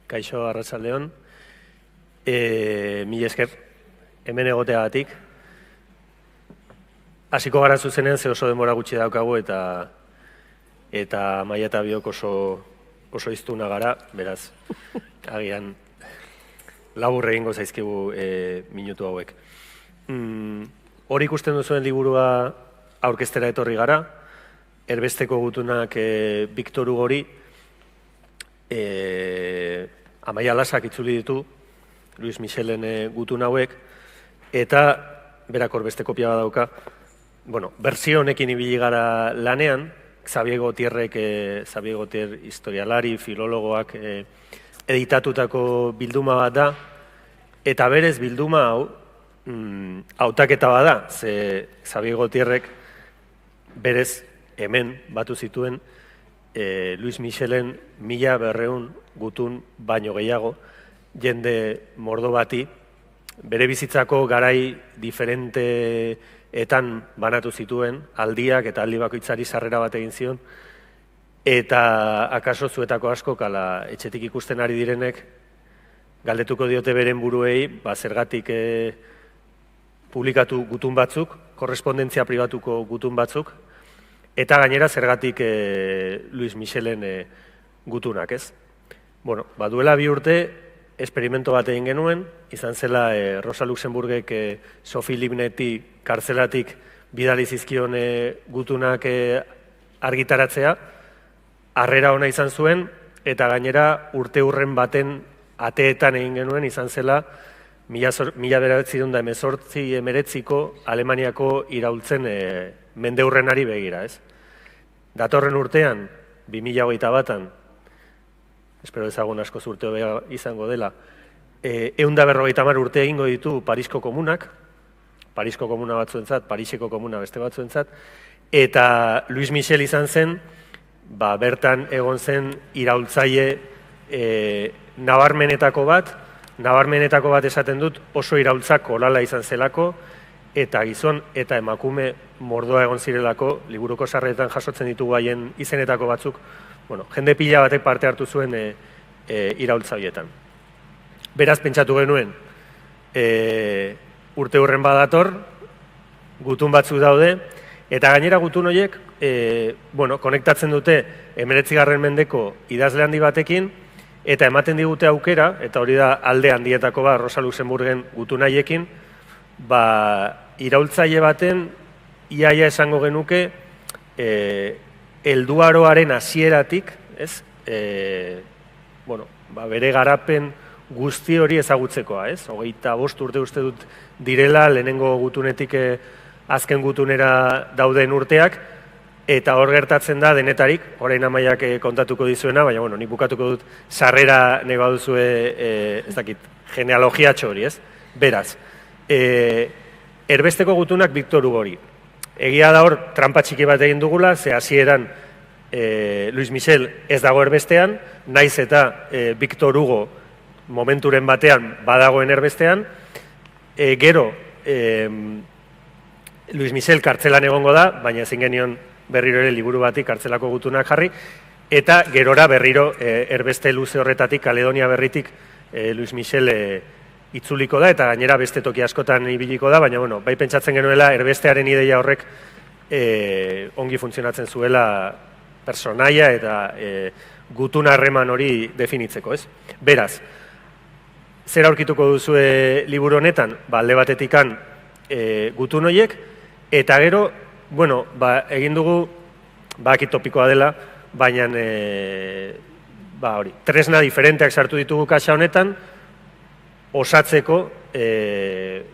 Kaixo, arratsaldeon. Mila esker, hemen egoteagatik. Hasiko gara zuzenean, ze oso denbora gutxi daukagu eta Maia eta biok oso iztuna gara, beraz, agian labur egingo zaizkigu minutu hauek. Hor ikusten duzuen liburua aurkeztera etorri gara, Erbesteko gutunak Victor Hugori, Amaia Lasak itzuli ditu, Luis Michelen gutun hauek, eta berak Erbeste kopia badauka. Bueno, berzio honekin ibili gara lanean, Xavier Gautier historialari, filologoak editatutako bilduma bat da, eta berez bilduma hau, hautaketa bada, ze Xavier Gautierrek berez hemen batu zituen Luis Michelen 1200 gutun baino gehiago, jende mordo bati, bere bizitzako garai diferenteetan banatu zituen, aldiak eta aldi bakoitzari sarrera bat egin zion, eta akaso zuetako asko, kala etxetik ikusten ari direnek, galdetuko diote beren buruei, zergatik publikatu gutun batzuk, korrespondentzia pribatuko gutun batzuk, eta gainera zergatik Luis Michelen gutunak, ez? Bueno, duela 2 urte, esperimento bat egin genuen, izan zela Rosa Luxemburgek Sophie Libneti kartzelatik bidali zizkion gutunak argitaratzea, harrera ona izan zuen, eta gainera urte hurren baten ateetan egin genuen, izan zela 1918ko Alemaniako iraultzen mendeurrenari begira, ez? Datorren urtean, 2021an, espero ezagun asko urte hobea izango dela, 150 urte egingo ditu Parisko komunak, Parisko komuna batzuentzat, Pariseko komuna beste batzuentzat, eta Luis Michel izan zen, bertan egon zen iraultzaile nabarmenetako bat esaten dut oso iraultzako lala izan zelako, eta gizon eta emakume mordoa egon zirelako, liburuko sarretan jasotzen ditugu haien izenetako batzuk, jende pila batek parte hartu zuen iraultzaietan. Beraz, pentsatu genuen, urte hurren badator, gutun batzuk daude, eta gainera gutun horiek, konektatzen dute 19. mendeko idazle handi batekin, eta ematen digute aukera, eta hori da alde handietako Rosa Luxemburgen gutun haiekin, iraultzaile baten, iaia esango genuke, helduaroaren hasieratik, ez? Bere garapen guzti hori ezagutzekoa, ez? 25 urte uste dut direla, lehenengo gutunetik azken gutunera dauden urteak, eta hor gertatzen da denetarik, orain Amaiak kontatuko dizuena, baina nik bukatuko dut sarrera nahi baduzue, ez dakit, genealogiatxo hori, ez? Beraz, Erbesteko gutunak Victor Hugori. Egia da hor, trampa txiki bat egin dugula, ze hasieran Luis Michel ez dago Erbestean, naiz eta Victor Hugo momenturen batean badagoen Erbestean, gero Luis Michel kartzelan egongo da, baina ezin genion berriro ere liburu bati kartzelako gutunak jarri, eta gerora berriro Erbeste luze horretatik, Kaledonia berritik Luis Michel itzuliko da, eta gainera beste toki askotan ibiliko da, baina bai pentsatzen genuela Erbestearen ideia horrek ongi funtzionatzen zuela personaia eta gutun harreman hori definitzeko, ez? Beraz, zer aurkituko duzue liburu honetan? Alde batetikan gutun horiek, eta gero, egin dugu, akit topikoa dela, baina tresna diferenteak sartu ditugu kaxa honetan, osatzeko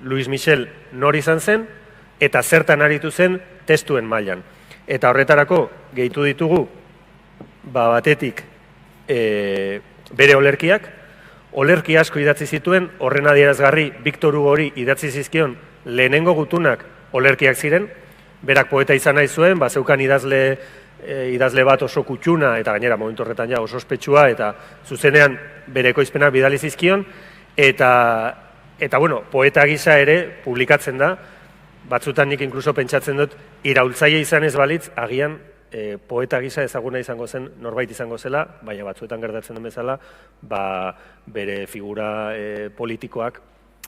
Luis Michel nor izan zen, eta zertan aritu zen testuen mailan. Eta horretarako gehitu ditugu batetik bere olerkiak, olerki asko idatzi zituen, horren adierazgarri Victor Hugori idatzi zizkion lehenengo gutunak olerkiak ziren, berak poeta izan nahi zuen, zeukan idazle bat oso kutxuna, eta gainera momentu horretan ja oso ospetsua, eta zuzenean bere ekoizpenak bidali zizkion, eta poeta gisa ere publikatzen da, batzutan nik inkluso pentsatzen dut, iraultzaile izan ez balitz, agian poeta gisa ezaguna izango zen norbait izango zela, baina batzuetan gertatzen den bezala, bere figura politikoak,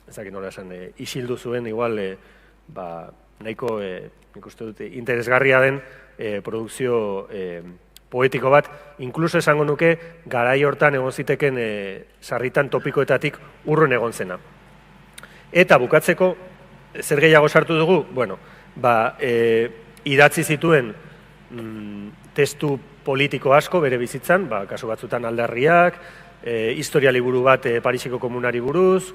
ezakit nola esan, isildu zuen, igual, nahiko, nik uste dut, interesgarria den produkzio poetiko bat, inkluso esango nuke, garai hortan egon ziteken sarritan topikoetatik urrun egon zena. Eta bukatzeko, zer gehiago sartu dugu? Bueno, idatzi zituen testu politiko asko bere bizitzan, kasu batzutan aldarriak, historia liburu bat Pariseko komunari buruz,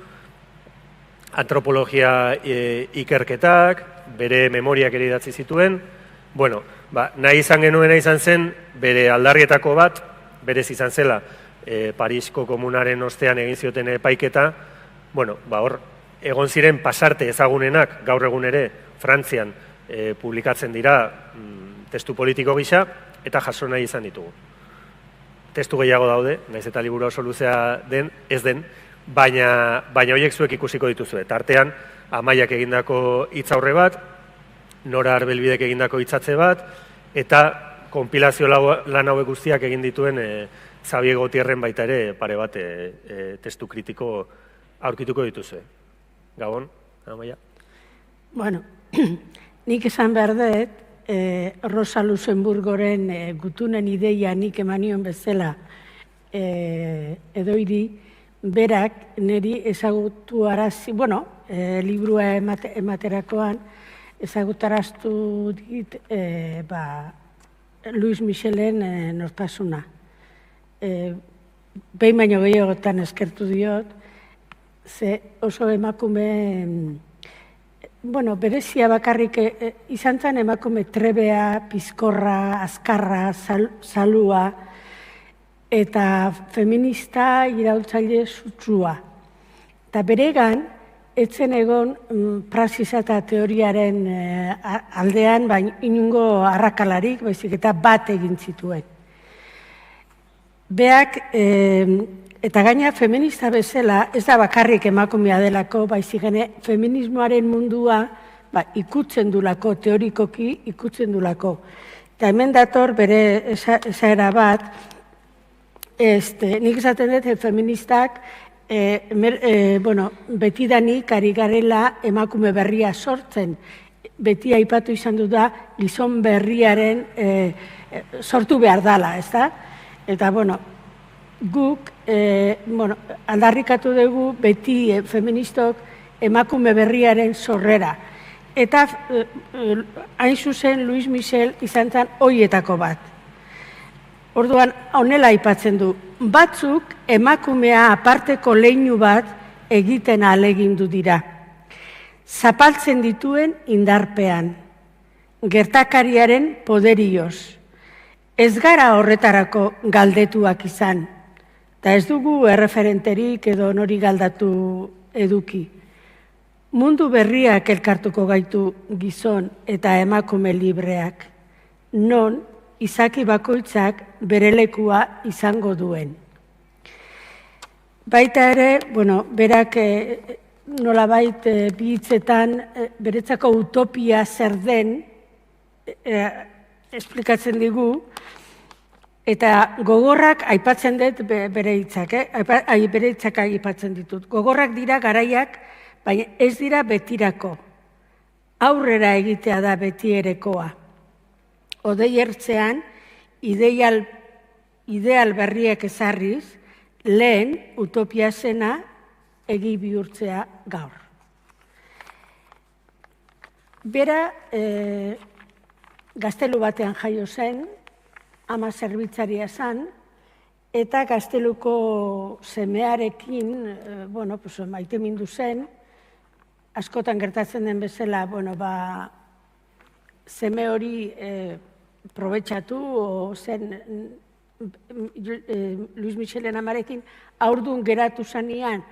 antropologia ikerketak, bere memoriak ere idatzi zituen. Bueno, nahi izan genuena izan zen, bere aldarrietako bat, berez izan zela, Parisko komunaren ostean egin zioten epaiketa, bueno, hor, egon ziren pasarte ezagunenak, gaur egun ere, Frantzian publikatzen dira testu politiko gisa, eta jaso nahi izan ditugu. Testu gehiago daude, naiz eta liburu oso luzea den, ez den, baina horiek zuek ikusiko dituzue. Tartean, Amaiak egindako hitzaurre bat, Nora Arbelbidek egindako hitzatze bat, eta konpilazio lan hauek guztiak egin dituen Xabier Gautierren baita ere pare bat testu kritiko aurkituko dituzue. Gabon, Amaia? Bueno, nik esan behar dut, Rosa Luxemburgoren gutunen ideia nik emanion bezala edoiri, berak niri ezagutu arazi, bueno, liburua ematerakoan, ezagutaraztu dit Louis Michelen nortasuna. Behin baino gehiagotan eskertu diot, ze oso emakume, bueno, berezia bakarrik izan zen emakume trebea, pizkorra, azkarra, salua, eta feminista iraultzaile sutsua. Eta beregan, etzen egon praxisa eta teoriaren aldean, baina inungo arrakalarik, baizik eta bat egin zituen. Beak, eta gaina feminista bezala, ez da bakarrik emakumea delako, baizik gene feminismoaren mundua ikutzen dulako, teorikoki ikutzen dulako. Eta hemen dator bere esaera bat, nik esaten dut feministak, betidanik ari garela emakume berria sortzen. Beti aipatu izan du da, gizon berriaren sortu behar dala, ez da? Eta, guk aldarrikatu dugu beti feministok emakume berriaren sorrera. Eta hain zuzen Louis Michel izan zen hoietako bat. Orduan, honela aipatzen du, batzuk emakumea aparteko leinu bat egiten ahalegindu dira. Zapaltzen dituen indarpean, gertakariaren poderioz. Ez gara horretarako galdetuak izan, eta ez dugu erreferenterik edo nori galdatu eduki. Mundu berriak elkartuko gaitu gizon eta emakume libreak, non izaki bakoitzak bere lekua izango duen. Baita ere, berak nolabait bi hitzetan beretzako utopia zer den esplikatzen digu, eta gogorrak aipatzen dut bere hitzak, bere hitzak aipatzen ditut. Gogorrak dira garaiak, baina ez dira betirako. Aurrera egitea da beti erekoa. Odei ertzean, ideal berriak ezarriz, lehen utopia zena egi bihurtzea gaur. Bera, gaztelu batean jaio zen, ama zerbitzaria zen, eta gazteluko semearekin, maite mindu zen, askotan gertatzen den bezala, seme hori probetxatu, zen Louis Michelen amarekin, aurdun geratu zanean,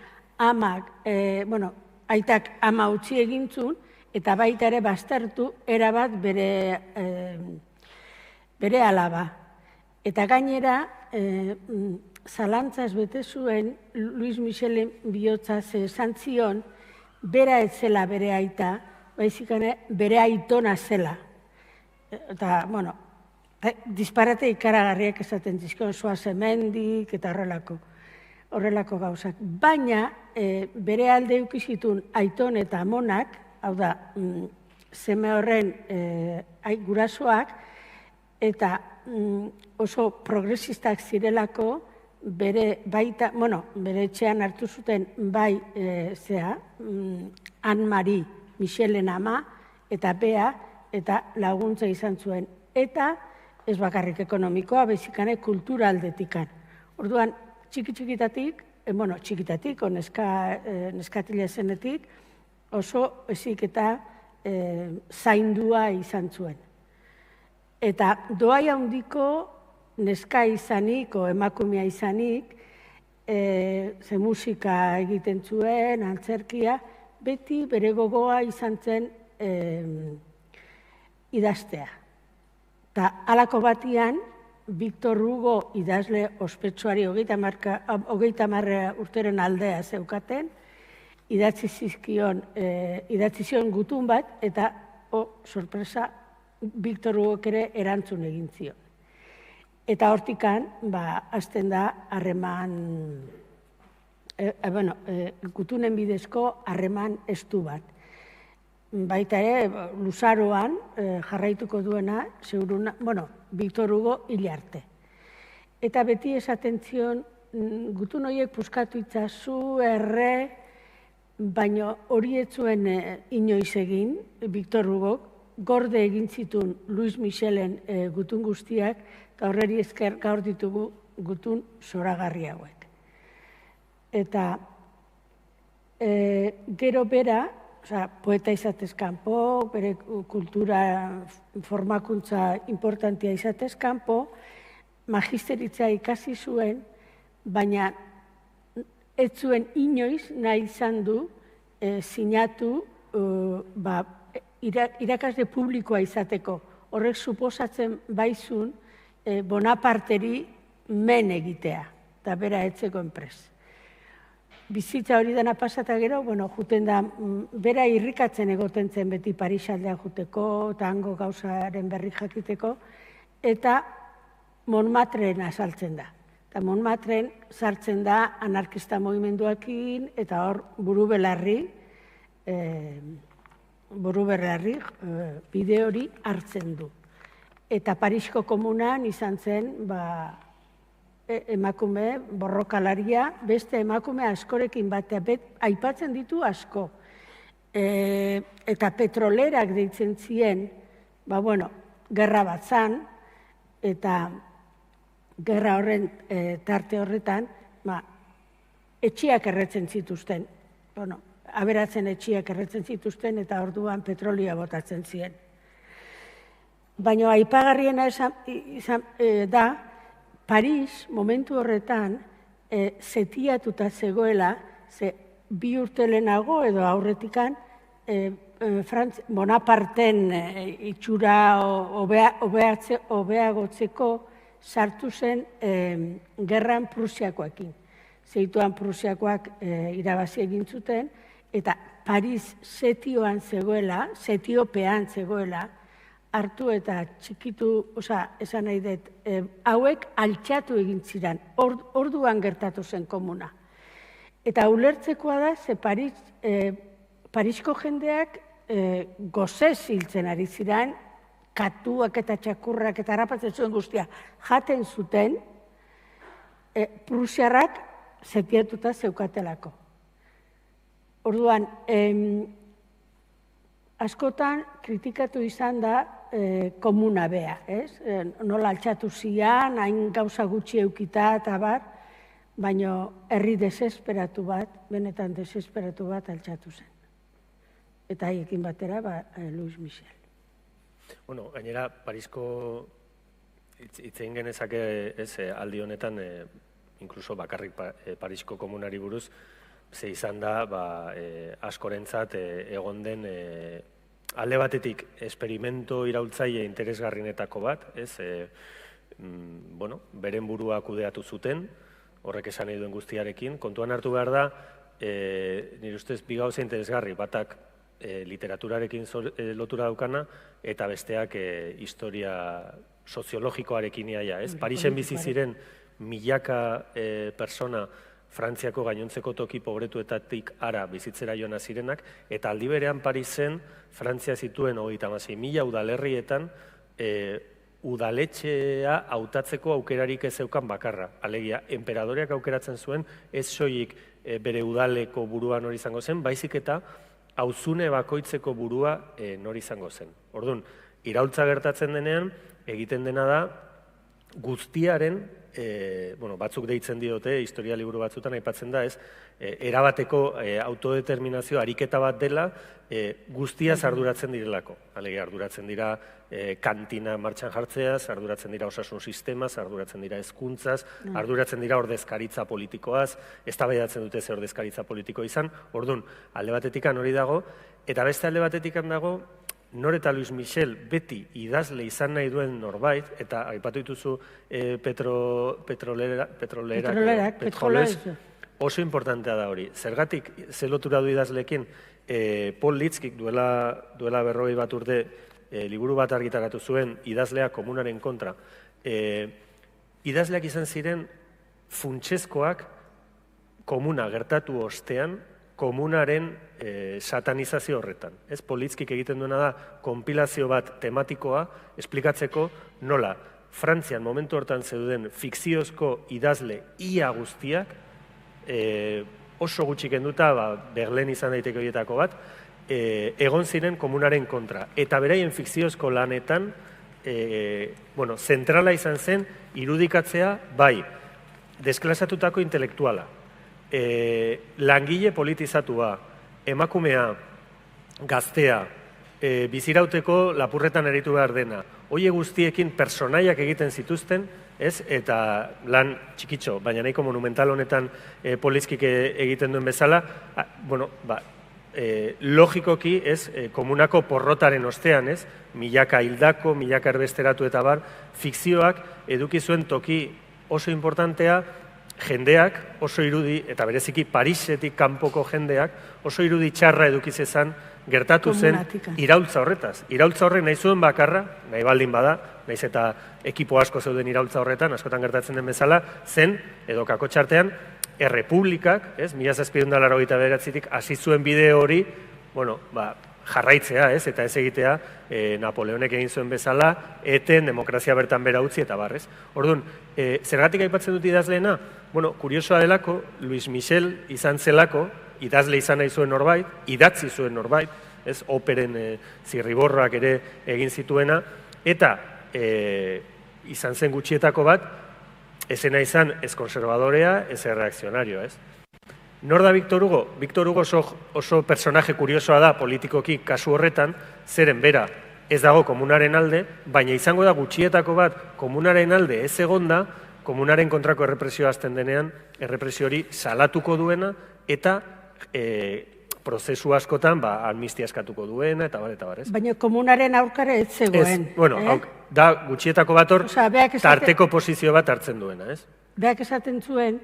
aitak ama utzi egintzun, eta baita ere baztertu, erabat bere alaba. Eta gainera, zalantza ez bete zuen, Louis Michelen bihotza esan zion, bera ez zela bere aita, baizik bere aitona zela. Eta, disparate ikaragarriak esaten dizkion, Zoazemendik eta horrelako gauzak. Baina, bere alde eukizitun aiton eta amonak, hau da, seme horren gurasoak, eta oso progresistak zirelako, bere etxean hartu zuten bai Anne-Marie Michelen ama, eta Bea, eta laguntza izan zuen. Eta ez bakarrik ekonomikoa, bezikane kultura aldetikan. Orduan, txikitatik, neskatila zenetik, oso ezik eta zaindua izan zuen. Eta doai handiko neska izanik, o emakumea izanik, ze musika egiten zuen, antzerkia, beti bere gogoa izan zen idaztea. Eta halako batian, Victor Hugo idazle ospetsuari 30 urteren aldea zeukaten, idatzi zion gutun bat, eta, sorpresa, Victor Hugo ere erantzun egin zion. Eta hortikan, hasten da harreman, gutunen bidezko harreman estu bat. Baita ere, luzaroan jarraituko duena, Victor Hugo hil arte. Eta beti esaten zion, gutun horiek puskatu itzazu, baina hori ez zuen inoiz egin, Victor Hugo, gorde egin zituen Louis Michelen gutun guztiak, eta horreri esker gaur ditugu gutun zoragarri hauek. Eta gero bera, poeta izatez kanpo, bere kultura formakuntza importantia izatez kanpo, magisteritza ikasi zuen, baina ez zuen inoiz nahi izan du sinatu irakasle publikoa izateko. Horrek suposatzen baizun Bonaparteri men egitea, eta bera etzeko enprez. Bizitza hori dena pasata gero, juten da, bera irrikatzen egoten zen beti Parisaldea juteko, eta hango gauzaren berri jakiteko, eta Montmartren azaltzen da. Eta Montmartren sartzen da anarkista mogimenduakin, eta hor buru belarri bide hori hartzen du. Eta Parisko komunan izan zen, emakume, borrokalaria, beste emakume askorekin batea, aipatzen ditu asko. Eta petrolerak deitzen zien, gerra bat zan, eta gerra horren tarte horretan, etxiak erretzen zituzten. Aberatzen etxiak erretzen zituzten, eta orduan petrolioa botatzen zien. Baina aipagarriena da, Paris, momentu horretan, setiatuta zegoela, bi urte lehenago edo aurretikan, Bonaparten itxura hobeagotzeko sartu zen gerran Prusiakoekin. Zeituan Prusiakoak irabazi egin zuten, eta Paris setioan zegoela, setiopean zegoela, hartu eta txikitu, esan nahi dut, hauek altxatu egin ziren, orduan gertatu zen komuna. Eta ulertzekoa da, ze Parisko jendeak gozez hiltzen ari ziren, katuak eta txakurrak eta harrapatzen zuen guztia jaten zuten, prusiarrak setiatuta zeukatelako. Orduan, askotan kritikatu izan da komuna bea, nola altxatu zian, hain gauza gutxi eukita eta bat, baina herri desesperatu bat, benetan desesperatu bat altxatu zen. Eta haiekin batera, Louis Michel. Gainera, Parisko hitzein genezake aldi honetan, inkluso bakarrik Parisko komunari buruz, ze izan da askorentzat egon den alde batetik esperimento iraultzaile interesgarrinetako bat, beren burua kudeatu zuten, horrek esan nahi duen guztiarekin. Kontuan hartu behar da, nire ustez bi gauza interesgarri, batak literaturarekin lotura daukana, eta besteak historia soziologikoarekin iaia, ez? Parisen bizi ziren milaka persona Frantziako gainontzeko toki pobretuetatik ara bizitzera joan zirenak, eta aldi berean Parisen Frantzia zituen 36.000 udalerrietan udaletxea hautatzeko aukerarik ez zeukan bakarra. Alegia, enperadoreak aukeratzen zuen, ez soilik bere udaleko burua nori izango zen, baizik eta auzune bakoitzeko burua nori izango zen. Orduan, iraultza gertatzen denean, egiten dena da, guztiaren, batzuk deitzen diote, historia liburu batzutan aipatzen da, erabateko autodeterminazio ariketa bat dela, guztiaz arduratzen direlako. Alegia, arduratzen dira kantina martxan jartzeaz, arduratzen dira osasun sistemaz, arduratzen dira hezkuntzaz, arduratzen dira ordezkaritza politikoaz, eztabaidatzen dute ze ordezkaritza politiko izan, orduan, alde batetikan hori dago, eta beste alde batetikan dago, nor eta Luis Michel beti idazle izan nahi duen norbait, eta aipatu dituzu petrolerak, oso importantea da hori. Zergatik, ze lotura du idazleekin, Paul Litzkik duela 40 bat urte liburu bat argitaratu zuen idazlea komunaren kontra. Idazleak izan ziren funtsezkoak komuna gertatu ostean, komunaren satanizazio horretan. Paul Litzkik egiten duena da, konpilazio bat tematikoa, esplikatzeko nola, Frantzian momentu hortan zeuden fikziozko idazle ia guztiak, oso gutxik enduta, Berlin izan daiteke horietako bat, egon ziren komunaren kontra. Eta beraien fikziozko lanetan, zentrala izan zen, irudikatzea, bai, desklasatutako intelektuala, langile politizatua, emakumea, gaztea, bizirauteko lapurretan eritu behar dena, hoie guztiekin personaiak egiten zituzten, eta lan txikitxo, baina nahiko monumental honetan Polizkik egiten duen bezala, logikoki, komunako porrotaren ostean, milaka hildako, milaka erbesteratu eta bar, fikzioak eduki zuen toki oso importantea, jendeak oso irudi, eta bereziki Parisetik kanpoko jendeak, oso irudi txarra edukiz ezan, gertatu zen iraultza horretaz. Iraultza horrek nahi zuen bakarra, nahi baldin bada, nahiz eta ekipo asko zeuden iraultza horretan, askotan gertatzen den bezala, zen, edo kakotxartean, errepublikak, 1789tik hasi zuen bide hori, jarraitzea, eta ez egitea, Napoleonek egin zuen bezala, eten, demokrazia bertan bera utzi, eta barrez. Orduan, zergatik aipatzen dut idazleena? Kuriosoa delako, Luis Michel izan zelako, idazle izan nahi zuen norbait, idatzi zuen norbait, operen zirriborroak ere egin zituena, eta izan zen gutxietako bat, ezena izan ez konservadorea, ez reakzionario, Nor da Victor Hugo? Victor Hugo oso personaje kuriosoa da politikoki kasu horretan, zeren bera ez dago komunaren alde, baina izango da gutxietako bat komunaren alde ez egonda, komunaren kontrako errepresioa azten denean, errepresio hori salatuko duena, eta prozesu askotan amnistia eskatuko duena, eta bar, Baina komunaren aurkara ez zegoen. Da gutxietako bat hor, tarteko posizio bat hartzen duena, Beak esaten zuen,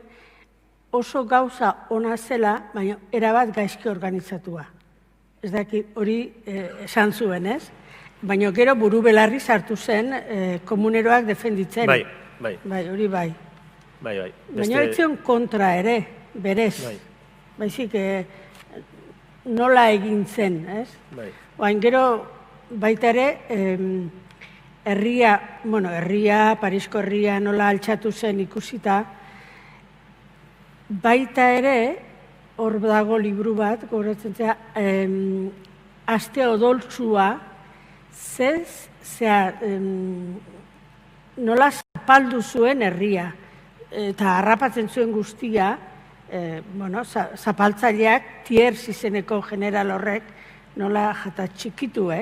oso gauza ona zela, baina erabat gaizki organizatua. Ez dakit hori esan zuen, Baina gero buru belarri sartu zen komuneroak defenditzen. Bai, hori bai. Bai. Baina etzion kontra ere, berez. Baizik nola egin zen, Baina gero baita ere, Parisko herria nola altxatu zen ikusita, baita ere, hor dago liburu bat, gogoratzen zera, aste odoltsua, nola zapaldu zuen herria, eta harrapatzen zuen guztia, zapaltzaileak, Thiers izeneko general horrek, nola jata txikitu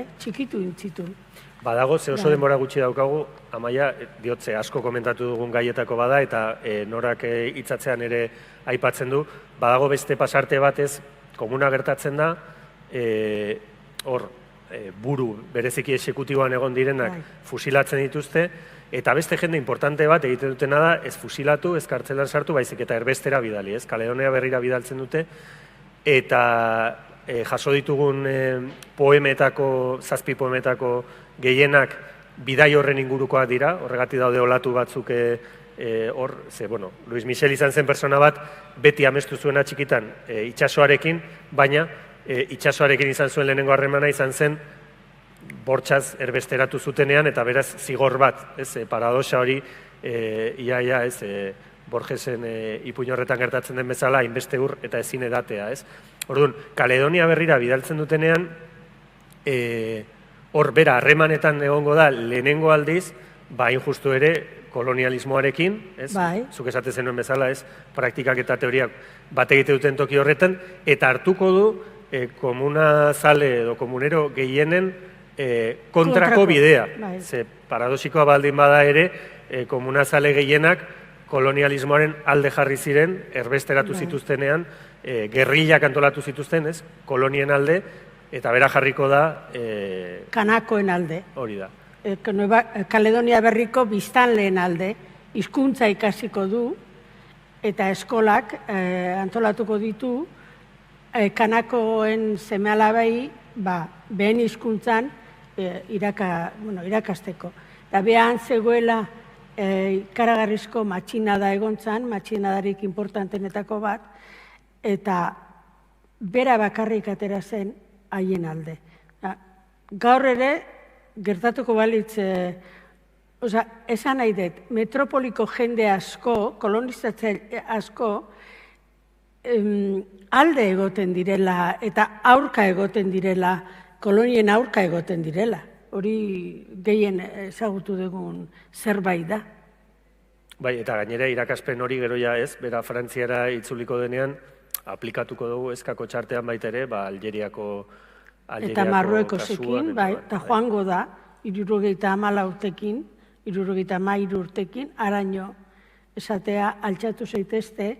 intzitun. Badago, ze oso denbora gutxi daukagu, Amaia, diotze asko komentatu dugun gaietako bada, eta norak hitzatzean ere aipatzen du, badago beste pasarte batez, komuna gertatzen da, hor, buru bereziki exekutiboan egon direnak fusilatzen dituzte, eta beste jende importante bat egiten dutena da, ez fusilatu, ez kartzelan sartu, baizik eta erbestera bidali, Kaledonea berrira bidaltzen dute, eta jaso ditugun poemetako, 7 poemetako gehienak bidai horren ingurukoak dira, horregatik daude olatu batzuk hor, Luis Michel izan zen persona bat, beti amestu zuena txikitan itsasoarekin, baina itsasoarekin izan zuen lehenengo harremana izan zen bortxaz erbesteratu zutenean, eta beraz zigor bat, paradoxa hori, iaia, Borgesen ipuin horretan gertatzen den bezala, hainbeste ur eta ezin edatea, ez? Orduan, Kaledonia berrira bidaltzen dutenean, hor bera harremanetan egongo da lehenengo aldiz, hain justu ere kolonialismoarekin, ez? Zuk esate zenuen bezala, ez? Praktikak eta teoriak bat egite duten toki horretan, eta hartuko du komuna zale edo komunero gehienen kontrako bidea. Ze paradoxikoa baldin bada ere, komuna zale gehienak kolonialismoaren alde jarri ziren, erbesteratu zituztenean, gerrillak antolatu zituzten, ez? Kolonien alde, eta bera jarriko da... Kanakoen alde. Hori da. Kaledonia berriko biztanleen alde, hizkuntza ikasiko du, eta eskolak antolatuko ditu, Kanakoen seme-alabei, behen hizkuntzan irakasteko. Eta behan zegoela, ikaragarrizko matxinada egontzan, matxinadarik importantenetako bat, eta bera bakarrik atera zen haien alde. Gaur ere, gertatuko balitz, esan nahi dut, metropoliko jende asko, kolonizatzaile asko, alde egoten direla eta aurka egoten direla, kolonien aurka egoten direla. Hori gehien ezagutu dugun zerbait da. Bai, eta gainera irakaspen hori gero ja ez, bera Frantziara itzuliko denean, aplikatuko dugu eskako txartean baita ere, Algeriako eta Marruekosekin, eta joango da, 74 urtekin, 73 urtekin, araño esatea altxatu zaitezte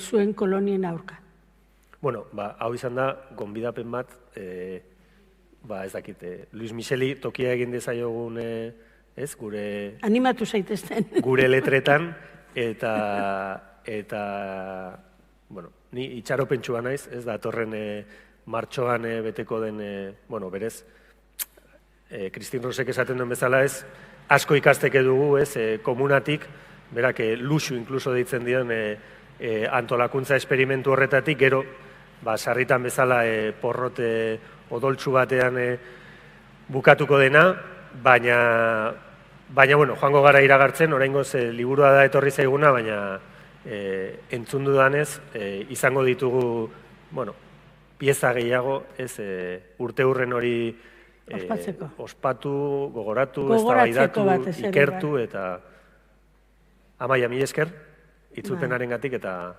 zuen kolonien aurka. Bueno, hau izan da, gonbidapen bat, ez dakit, Luis Micheli tokia egin dezaiogun, ez, gure... Animatu zaitezten. Gure letretan, eta, bueno, ni itxaropentsua naiz, ez da, torren martxoan beteko den, bueno, berez, Kristin Rosek esaten duen bezala ez, asko ikasteke dugu, ez, komunatik, berak luxu inkluso deitzen dion antolakuntza esperimentu horretatik, gero, sarritan bezala porrote odoltsu batean bukatuko dena, baina, bueno, joango gara iragartzen, oraingoz liburua da etorri zaiguna, baina entzun dudanez, izango ditugu, bueno, pieza gehiago, ez urte hurren hori ospatu, gogoratu, eztabaidatu, ikertu, eta Amaia, mila esker, itzulpenaren gatik, eta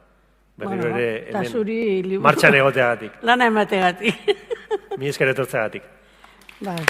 berriro ere hemen martxan egoteagatik. Lana emateagatik. Mila esker etortzeagatik. Bai.